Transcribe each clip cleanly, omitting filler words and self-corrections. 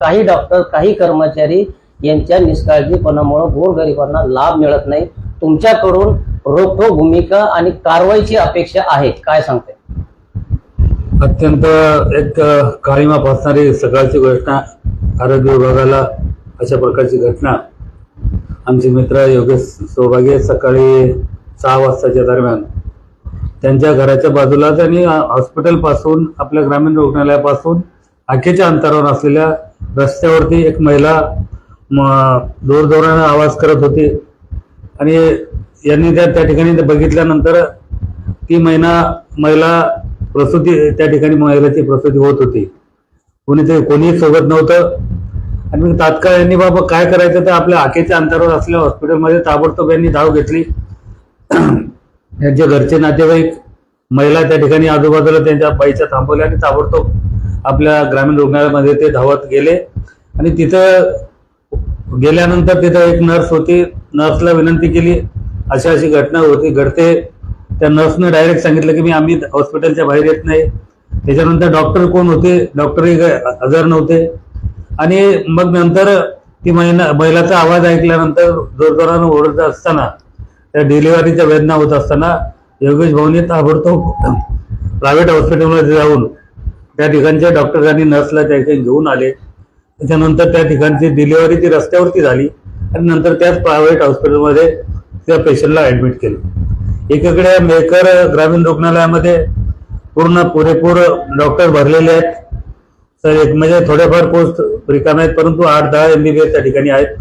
काही डॉक्टर काही कर्मचारी यांच्या निष्काळजीपणामुळे गोरगरिबांना लाभ मिळत नाही। तुमच्याकडून रोखठोक भूमिका आणि कारवाईची अपेक्षा आहे, काय सांगते? अत्यंत एक काळीमा फासणारी सकाळची घटना, आरोग्य विभागाला अशा प्रकारची घटना। आमचे मित्र योगेश सौभाग्य सकाळी 6 वाजताच्या दरम्यान त्यांच्या घराच्या बाजूला त्यांनी हॉस्पिटल पासून आपल्या ग्रामीण रुग्णालयापासून आखेच्या अंतरावर असलेल्या रस्त्यावरती एक महिला जोरजोराने आवाज करत होती आणि यांनी त्या ठिकाणी बघितल्यानंतर ती महिला प्रसूती, त्या ठिकाणी महिलेची प्रसूती होत होती। कोणी सोबत नव्हतं आणि मग तात्काळ यांनी बाबा काय करायचं तर आपल्या आखेच्या अंतरावर असलेल्या हॉस्पिटलमध्ये ताबडतोब यांनी धाव घेतली। यांचे घरचे नातेवाईक महिला त्या ठिकाणी आजूबाजूला त्यांच्या बाईच्या थांबवल्या आणि ताबडतोब आपल्या ग्रामीण रुग्णालयामध्ये ते धावत गेले आणि तिथं गेल्यानंतर तिथं एक नर्स होती। नर्सला विनंती केली अशी घटना घडते। त्या नर्सने डायरेक्ट सांगितलं की आम्ही हॉस्पिटलच्या बाहेर येत नाही। त्याच्यानंतर डॉक्टर कोण होते, डॉक्टरही हजर नव्हते आणि मग नंतर ती महिलाचा आवाज ऐकल्यानंतर जोरजोरानं ओरडत असताना, त्या डिलिव्हरीच्या वेदना होत असताना योगेश भाऊनी ताबडतोब प्रायव्हेट हॉस्पिटलमध्ये जाऊन त्या ठिकाणच्या डॉक्टरांनी नर्सला त्या ठिकाणी घेऊन आले। त्याच्यानंतर त्या ठिकाणची डिलिव्हरी ती रस्त्यावरती झाली आणि नंतर त्याच प्रायव्हेट हॉस्पिटलमध्ये त्या पेशंटला ऍडमिट केलं। एकीकडे मेकर ग्रामीण रुग्णालयामध्ये पुरेपूर डॉक्टर भरलेले आहेत, तर एक म्हणजे थोड्याफार पोस्ट रिकाम्या आहेत, परंतु 8-10 MBBS त्या ठिकाणी आहेत।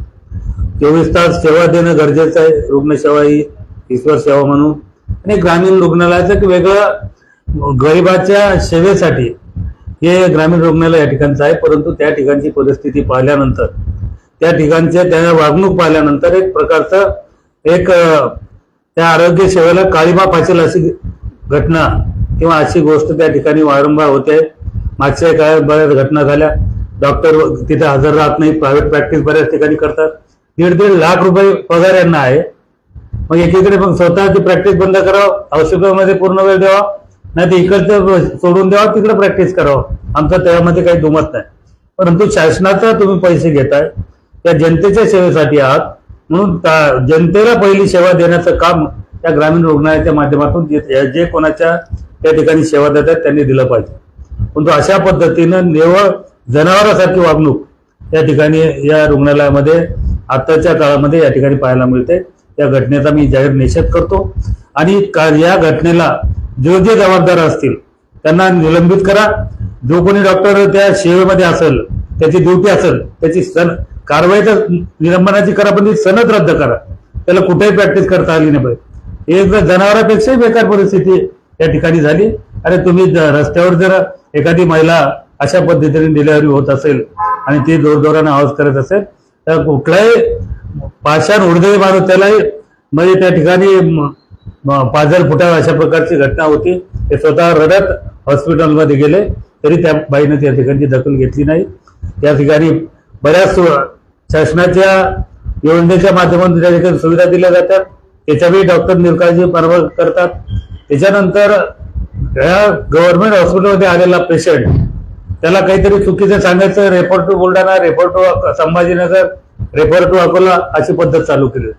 24 तास सेवा देणं गरजेचं आहे। रुग्णसेवा ही ईश्वर सेवा म्हणून आणि ग्रामीण रुग्णालयाचं एक वेगळं गरिबाच्या सेवेसाठी हे ग्रामीण रुग्णालय या ठिकाणचं आहे। परंतु त्या ठिकाणची परिस्थिती पाहिल्यानंतर, त्या ठिकाणचे त्या वागणूक पाहिल्यानंतर एक प्रकारचं त्या आरोग्य सेवेला काळीमा फासेल अशी घटना किंवा अशी गोष्ट त्या ठिकाणी वारंवार होते। मागच्या काळात बऱ्याच घटना झाल्या, डॉक्टर तिथे हजर राहत नाही, प्रायव्हेट प्रॅक्टिस बऱ्याच ठिकाणी करतात। 1.5 लाख रुपये पगार यांना आहे। मग एकीकडे मग स्वतःची प्रॅक्टिस बंद करावं, हॉस्पिटलमध्ये पूर्ण वेळ द्यावा, नाही तर इकडचं सोडून द्यावं, तिकडे प्रॅक्टिस करावं, आमचं त्यामध्ये काही दुमत नाही। परंतु शासनाचा तुम्ही पैसे घेताय, त्या जनतेच्या सेवेसाठी आहात, म्हणून जनतेला पहिली सेवा देण्याचं काम त्या ग्रामीण रुग्णालयाच्या माध्यमातून जे कोणाच्या त्या ठिकाणी सेवा देतात त्यांनी दिलं पाहिजे। परंतु अशा पद्धतीनं निव्वळ जनावरांसारखी वागणूक या ठिकाणी या रुग्णालयामध्ये आताच्या काळामध्ये या ठिकाणी पाहायला मिळते। या घटनेचा मी जाहीर निषेध करतो आणि या घटनेला जे जबाबदार असतील त्यांना निलंबित करा। जो कोणी डॉक्टर त्या सेवेमध्ये असेल, त्याची ड्युटी असेल, त्याची कारवाई तर निलंबनाची करा, पण ती सनद रद्द करा, त्याला कुठेही प्रॅक्टिस करता आली नाही पाहिजे। एक जनावरांपेक्षाही बेकार परिस्थिती या ठिकाणी झाली। अरे तुम्ही रस्त्यावर जर एखादी महिला अशा पद्धतीने डिलिव्हरी होत असेल आणि ती जोरजोराने आवाज करत असेल तर कुठलाही पाषाण उर्दवी माणूस त्यालाही म्हणजे त्या ठिकाणी पाजर फुटावा अशा प्रकारची घटना होती। ते स्वतः रडत हॉस्पिटलमध्ये गेले तरी त्या बाईने त्या ठिकाणी दखल घेतली नाही। त्या ठिकाणी बऱ्याच शासनाच्या योजनेच्या माध्यमातून त्या ठिकाणी सुविधा दिल्या जातात, त्याच्यावेळी डॉक्टर निर्काळजीपणा करतात। त्याच्यानंतर या गव्हर्नमेंट हॉस्पिटलमध्ये आलेला पेशंट त्याला काहीतरी चुकीचं सांगायचं, refer to Buldhana, refer to Sambhajinagar, refer to Akola अशी पद्धत चालू केली।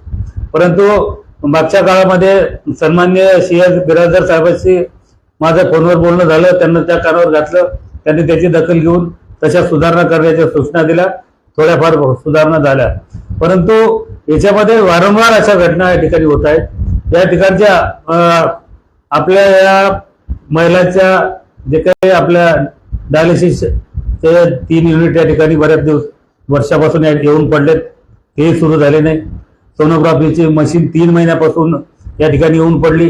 परंतु मागच्या काळामध्ये सन्मान्य CS बिराजदार साहेबांशी माझं फोनवर बोलणं झालं, त्यांना त्या कानावर घातलं, त्यांनी त्याची दखल घेऊन तशा सुधारणा करण्याच्या सूचना दिल्या, थोड्याफार सुधारणा झाल्या। परंतु याच्यामध्ये वारंवार अशा घटना या ठिकाणी होत आहेत। या ठिकाणच्या आपल्या या महिलांच्या जे काही आपल्या डायलिसिस 3 युनिट या ठिकाणी बऱ्याच वर्षापासून येऊन पडलेत, तेही सुरू झाले नाही। सोनोग्राफीची मशीन 3 महिन्यापासून या ठिकाणी येऊन पडली,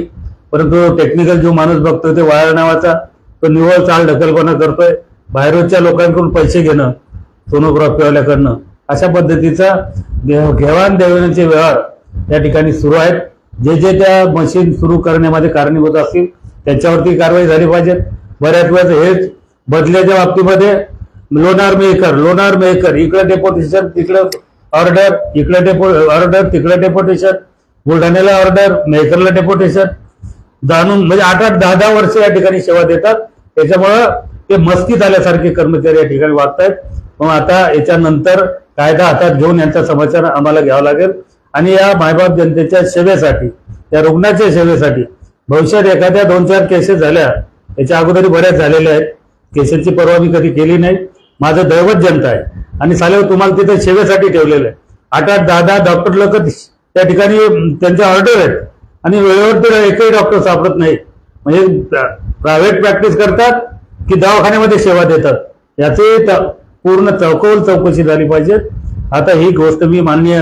परंतु टेक्निकल जो माणूस बघतोय ते वायर नावाचा तो निव्वळ चाल ढकलपणा करतोय, बाहेरच्या लोकांकडून पैसे घेणं सोनोग्राफीवाल्याकडनं, अशा पद्धतीचा घेवाण देवाणीचे व्यवहार या ठिकाणी सुरू आहेत। जे त्या मशीन सुरू करण्यामध्ये कारणीभूत असतील त्याच्यावरती कारवाई झाली पाहिजे। बऱ्याच वेळेस हेच बदल्याच्या बाबतीमध्ये लोणार मेकर इकडे डेपोटेशन, तिकडे ऑर्डर, इकडे ऑर्डर, तिकडे डेपोटेशन, बुलढाण्याला ऑर्डर, मेकरला डेपोटेशन, जाणून म्हणजे 8-8, 10-10 वर्ष या ठिकाणी सेवा देतात। त्याच्यामुळं ते मस्तीत आल्यासारखे कर्मचारी या ठिकाणी वागतायत। मग आता याच्यानंतर कायदा हातात घेऊन यांचा समाचार आम्हाला घ्यावा लागेल आणि या मायबाप जनतेच्या सेवेसाठी, या रुग्णाच्या सेवेसाठी भविष्यात एखाद्या 2-4 केसेस झाल्या, याच्या अगोदर बऱ्याच झालेल्या आहेत, केसेसची परवा मी कधी केली नाही. माझं दैवत जनता आहे आणि सालेव तुम्हाला तिथे सेवेसाठी ठेवलेलं आहे. 8-8, 10-10 डॉक्टर लोक त्या ठिकाणी त्यांच्या ऑर्डर आहेत आणि वेळेवर तर एकही डॉक्टर सापडत नाही. म्हणजे प्रायव्हेट प्रॅक्टिस करतात की दवाखान्यामध्ये सेवा देतात, याचे पूर्ण चौकशी झाली पाहिजे. आता ही गोष्ट मी माननीय